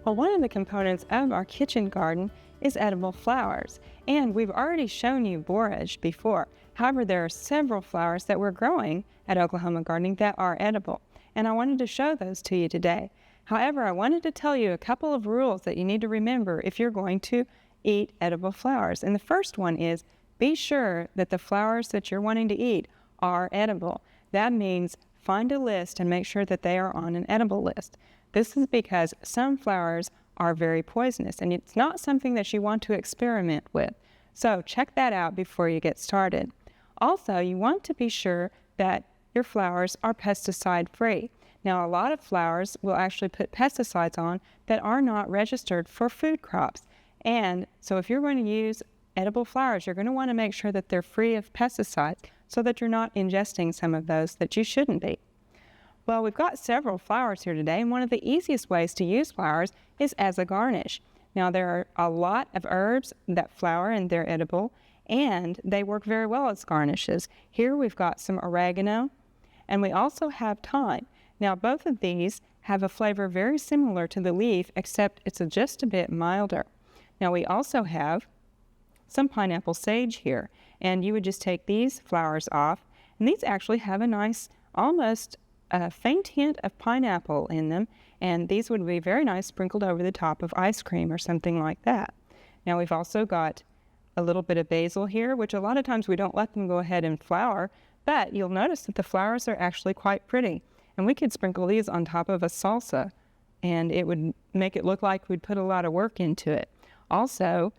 Well, one of the components of our kitchen garden is edible flowers, and we've already shown you borage before. However, there are several flowers that we're growing at Oklahoma Gardening that are edible, and I wanted to show those to you today. However, I wanted to tell you a couple of rules that you need to remember if you're going to eat edible flowers. And the first one is be sure that the flowers that you're wanting to eat are edible. That means find a list and make sure that they are on an edible list. This is because some flowers are very poisonous, and it's not something that you want to experiment with. So check that out before you get started. Also, you want to be sure that your flowers are pesticide-free. Now, a lot of flowers will actually put pesticides on that are not registered for food crops. And so if you're going to use edible flowers, you're going to want to make sure that they're free of pesticides so that you're not ingesting some of those that you shouldn't be. Well, we've got several flowers here today, and one of the easiest ways to use flowers is as a garnish. Now, there are a lot of herbs that flower and they're edible, and they work very well as garnishes. Here we've got some oregano, and we also have thyme. Now, both of these have a flavor very similar to the leaf, except it's just a bit milder. Now, we also have some pineapple sage here, and you would just take these flowers off, and these actually have a nice, almost a faint hint of pineapple in them, and these would be very nice sprinkled over the top of ice cream or something like that. Now, we've also got a little bit of basil here, which a lot of times we don't let them go ahead and flower, but you'll notice that the flowers are actually quite pretty. And we could sprinkle these on top of a salsa, and it would make it look like we'd put a lot of work into it. Also,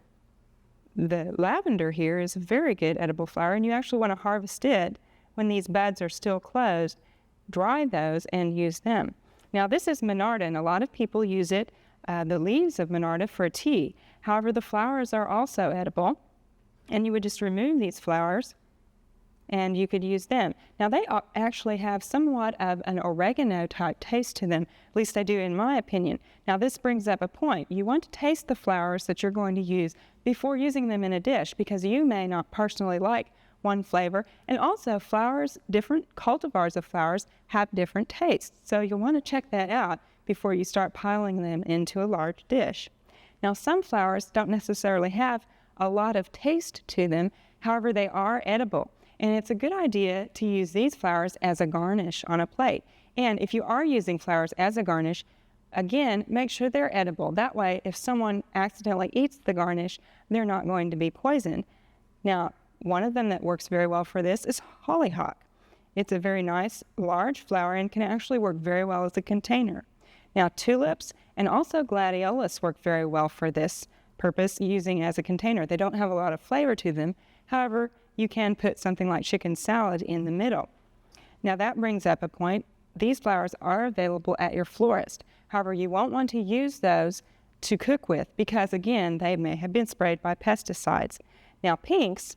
the lavender here is a very good edible flower, and you actually want to harvest it when these buds are still closed, dry those, and use them. Now, this is Monarda, and a lot of people use it, the leaves of Monarda, for tea. However, the flowers are also edible, and you would just remove these flowers and you could use them. Now, they actually have somewhat of an oregano type taste to them, at least they do in my opinion. Now, this brings up a point. You want to taste the flowers that you're going to use before using them in a dish, because you may not personally like one flavor, and also flowers, different cultivars of flowers have different tastes, so you'll want to check that out before you start piling them into a large dish. Now, some flowers don't necessarily have a lot of taste to them, however they are edible. And it's a good idea to use these flowers as a garnish on a plate. And if you are using flowers as a garnish, again, make sure they're edible. That way, if someone accidentally eats the garnish, they're not going to be poisoned. Now, one of them that works very well for this is hollyhock. It's a very nice, large flower and can actually work very well as a container. Now, tulips and also gladiolus work very well for this purpose, using as a container. They don't have a lot of flavor to them. However, you can put something like chicken salad in the middle. Now, that brings up a point. These flowers are available at your florist. However, you won't want to use those to cook with because, again, they may have been sprayed by pesticides. Now, pinks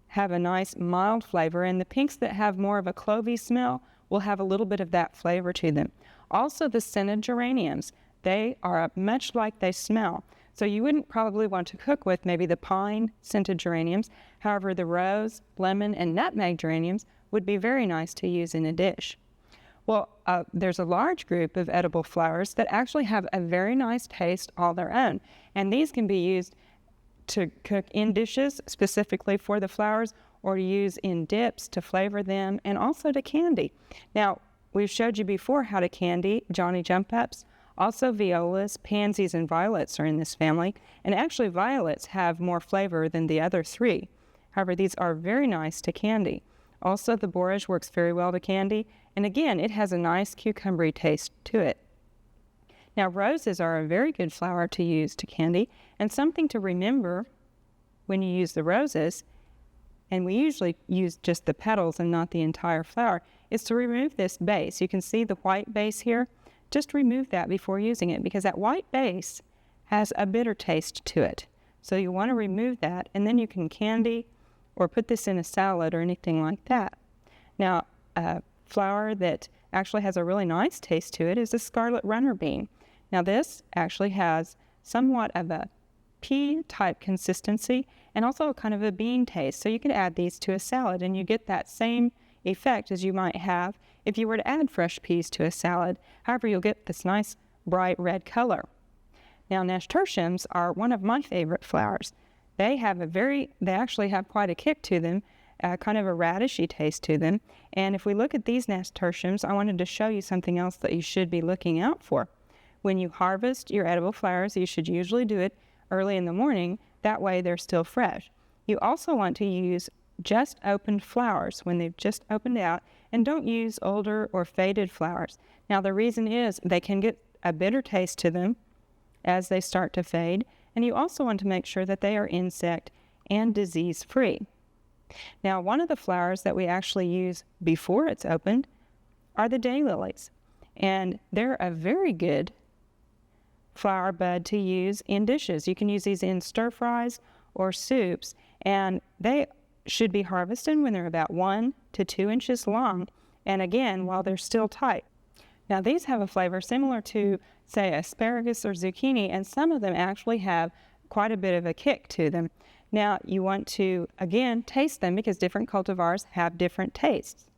have a nice mild flavor, and the pinks that have more of a clovey smell will have a little bit of that flavor to them. Also, the scented geraniums, they are much like they smell. So you wouldn't probably want to cook with maybe the pine scented geraniums. However, the rose, lemon, and nutmeg geraniums would be very nice to use in a dish. Well, there's a large group of edible flowers that actually have a very nice taste all their own. And these can be used to cook in dishes specifically for the flowers, or to use in dips to flavor them, and also to candy. Now, we've showed you before how to candy Johnny Jump Ups. Also, violas, pansies, and violets are in this family, and actually violets have more flavor than the other three. However, these are very nice to candy. Also, the borage works very well to candy, and again, it has a nice cucumbery taste to it. Now, roses are a very good flower to use to candy, and something to remember when you use the roses, and we usually use just the petals and not the entire flower, is to remove this base. You can see the white base here. Just remove that before using it, because that white base has a bitter taste to it. So you want to remove that, and then you can candy or put this in a salad or anything like that. Now, a flower that actually has a really nice taste to it is the scarlet runner bean. Now, this actually has somewhat of a pea-type consistency and also kind of a bean taste. So you can add these to a salad, and you get that same effect as you might have if you were to add fresh peas to a salad. However, you'll get this nice bright red color. Now, nasturtiums are one of my favorite flowers. They actually have quite a kick to them, kind of a radishy taste to them. And if we look at these nasturtiums, I wanted to show you something else that you should be looking out for. When you harvest your edible flowers, you should usually do it early in the morning. That way they're still fresh. You also want to use just opened flowers when they've just opened out, and don't use older or faded flowers. Now, the reason is they can get a bitter taste to them as they start to fade, and you also want to make sure that they are insect and disease free. Now, one of the flowers that we actually use before it's opened are the daylilies, and they're a very good flower bud to use in dishes. You can use these in stir fries or soups, and they should be harvested when they're about 1 to 2 inches long, and again, while they're still tight. Now, these have a flavor similar to, say, asparagus or zucchini, and some of them actually have quite a bit of a kick to them. Now, you want to, again, taste them because different cultivars have different tastes.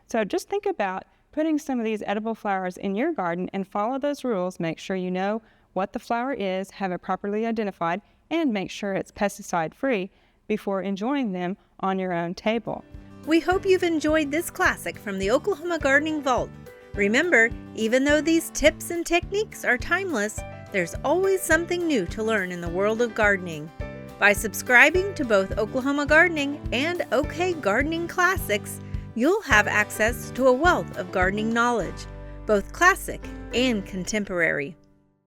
So just think about putting some of these edible flowers in your garden and follow those rules. Make sure you know what the flower is, have it properly identified, and make sure it's pesticide-free before enjoying them on your own table. We hope you've enjoyed this classic from the Oklahoma Gardening Vault. Remember, even though these tips and techniques are timeless, there's always something new to learn in the world of gardening. By subscribing to both Oklahoma Gardening and OK Gardening Classics, you'll have access to a wealth of gardening knowledge, both classic and contemporary.